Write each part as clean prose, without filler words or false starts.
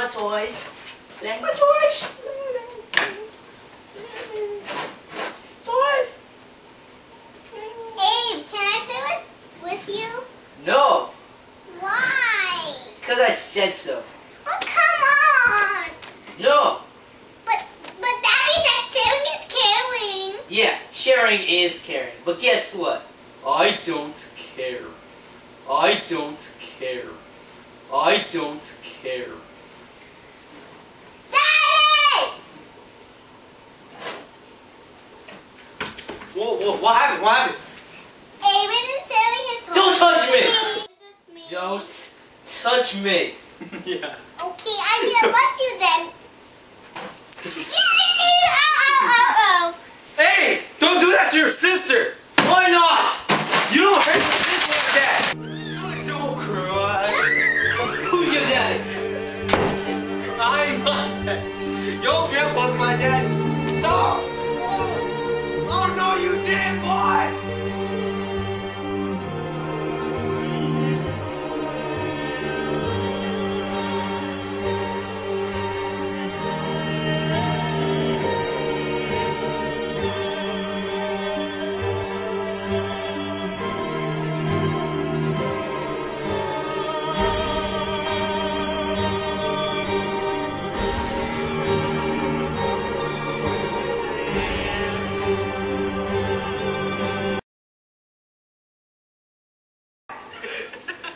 my toys. Playing my toys. Toys. Abe, can I play with you? No, Why? because I said so. Oh, come on! No. But Daddy said sharing is caring. Yeah, sharing is caring. But guess what? I don't care. I don't care. I don't care. Daddy! Whoa, what happened? What happened? Abe isn't sharing his toys. Don't touch me! Me. Don't touch me. Yeah. Okay, I'm gonna butt you then. Ow. Hey, don't do that to your sister. Why not? You don't hurt your sister like that. Don't cry. Who's your daddy? I'm my dad. Your grandpa's my dad. Stop. Oh no, you didn't, boy.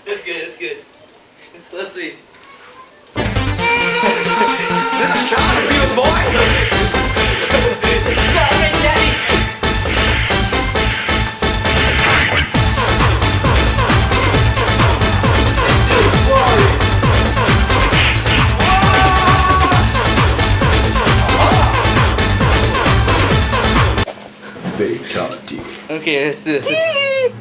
That's good, that's good. Let's see. This is trying to be a boy. Stop it, daddy! Fatality. Okay, let's do this.